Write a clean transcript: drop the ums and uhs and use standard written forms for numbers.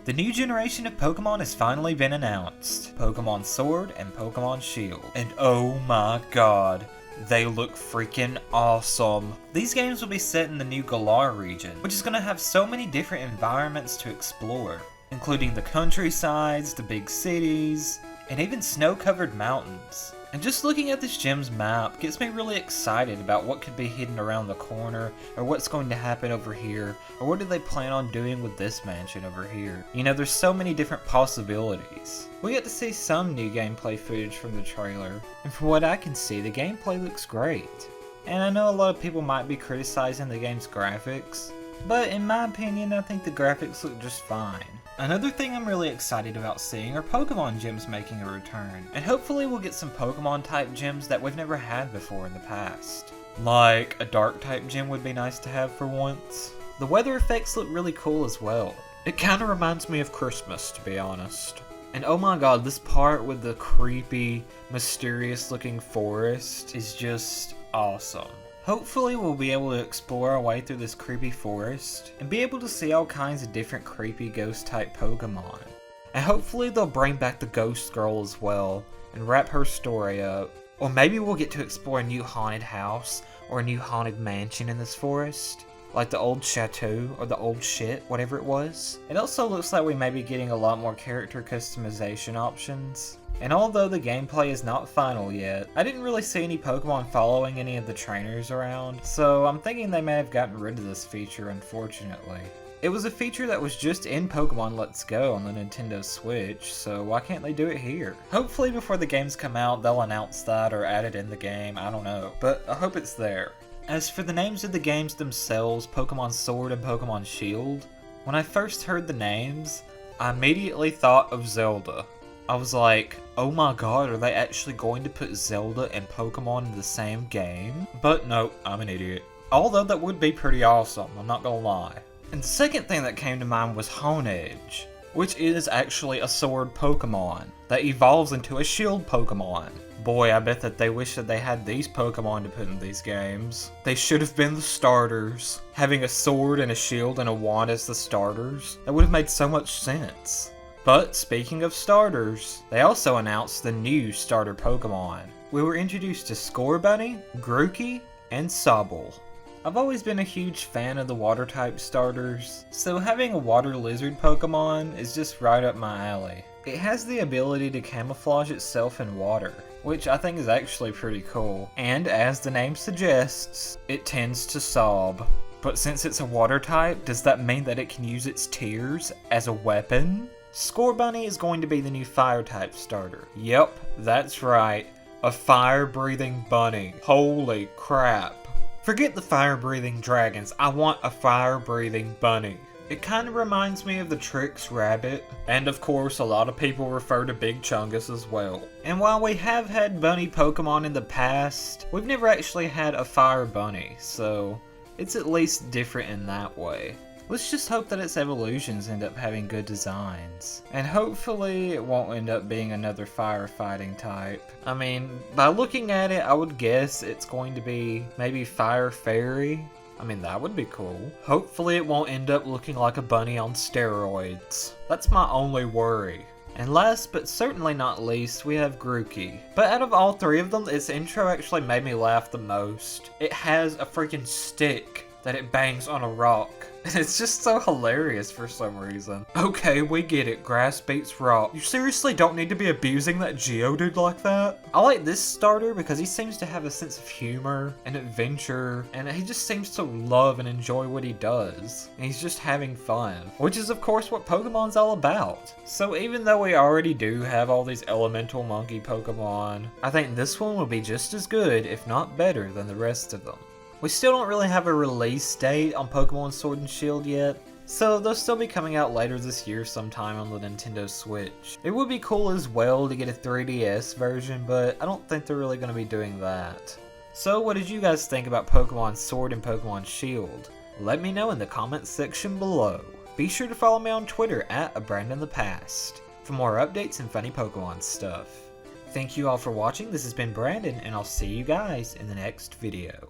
The new generation of Pokemon has finally been announced. Pokemon Sword and Pokemon Shield. And oh my god, they look freaking awesome. These games will be set in the new Galar region, which is going to have so many different environments to explore, including the countrysides, the big cities, and even snow-covered mountains. And just looking at this gym's map gets me really excited about what could be hidden around the corner, or what's going to happen over here, or what do they plan on doing with this mansion over here. You know, there's so many different possibilities. We get to see some new gameplay footage from the trailer, and from what I can see, the gameplay looks great. And I know a lot of people might be criticizing the game's graphics, but in my opinion, I think the graphics look just fine. Another thing I'm really excited about seeing are Pokemon gyms making a return, and hopefully we'll get some Pokemon type gyms that we've never had before in the past. Like a dark type gym would be nice to have for once. The weather effects look really cool as well. It kinda reminds me of Christmas, to be honest. And oh my god, this part with the creepy, mysterious looking forest is just awesome. Hopefully we'll be able to explore our way through this creepy forest and be able to see all kinds of different creepy ghost type Pokemon. And hopefully they'll bring back the Ghost Girl as well and wrap her story up. Or maybe we'll get to explore a new haunted house or a new haunted mansion in this forest, like the old chateau or the old shit, whatever it was. It also looks like we may be getting a lot more character customization options. And although the gameplay is not final yet, I didn't really see any Pokemon following any of the trainers around, so I'm thinking they may have gotten rid of this feature, unfortunately. It was a feature that was just in Pokemon Let's Go on the Nintendo Switch, so why can't they do it here? Hopefully before the games come out, they'll announce that or add it in the game, I don't know, but I hope it's there. As for the names of the games themselves, Pokemon Sword and Pokemon Shield, when I first heard the names, I immediately thought of Zelda. I was like, oh my god, are they actually going to put Zelda and Pokemon in the same game? But nope, I'm an idiot. Although that would be pretty awesome, I'm not gonna lie. And the second thing that came to mind was Honedge, which is actually a sword Pokemon that evolves into a shield Pokemon. Boy, I bet that they wish that they had these Pokemon to put in these games. They should have been the starters. Having a sword and a shield and a wand as the starters, that would have made so much sense. But speaking of starters, they also announced the new starter Pokemon. We were introduced to Scorbunny, Grookey, and Sobble. I've always been a huge fan of the water type starters, so having a water lizard Pokemon is just right up my alley. It has the ability to camouflage itself in water, which I think is actually pretty cool. And as the name suggests, it tends to sob. But since it's a water type, does that mean that it can use its tears as a weapon? Scorbunny is going to be the new fire type starter. Yep, that's right. A fire breathing bunny. Holy crap. Forget the fire breathing dragons, I want a fire breathing bunny. It kind of reminds me of the Trix rabbit, and of course a lot of people refer to Big Chungus as well. And while we have had bunny Pokemon in the past, we've never actually had a fire bunny, so it's at least different in that way. Let's just hope that its evolutions end up having good designs. And hopefully it won't end up being another firefighting type. I mean, by looking at it, I would guess it's going to be maybe Fire Fairy. I mean, that would be cool. Hopefully it won't end up looking like a bunny on steroids. That's my only worry. And last but certainly not least, we have Grookey. But out of all three of them, its intro actually made me laugh the most. It has a freaking stick that it bangs on a rock. And it's just so hilarious for some reason. Okay, we get it, grass beats rock. You seriously don't need to be abusing that Geodude like that? I like this starter because he seems to have a sense of humor and adventure, and he just seems to love and enjoy what he does. And he's just having fun, which is of course what Pokemon's all about. So even though we already do have all these elemental monkey Pokemon, I think this one will be just as good, if not better, than the rest of them. We still don't really have a release date on Pokemon Sword and Shield yet, so they'll still be coming out later this year sometime on the Nintendo Switch. It would be cool as well to get a 3DS version, but I don't think they're really going to be doing that. So what did you guys think about Pokemon Sword and Pokemon Shield? Let me know in the comments section below. Be sure to follow me on Twitter at @BrandonThePast for more updates and funny Pokemon stuff. Thank you all for watching, this has been Brandon, and I'll see you guys in the next video.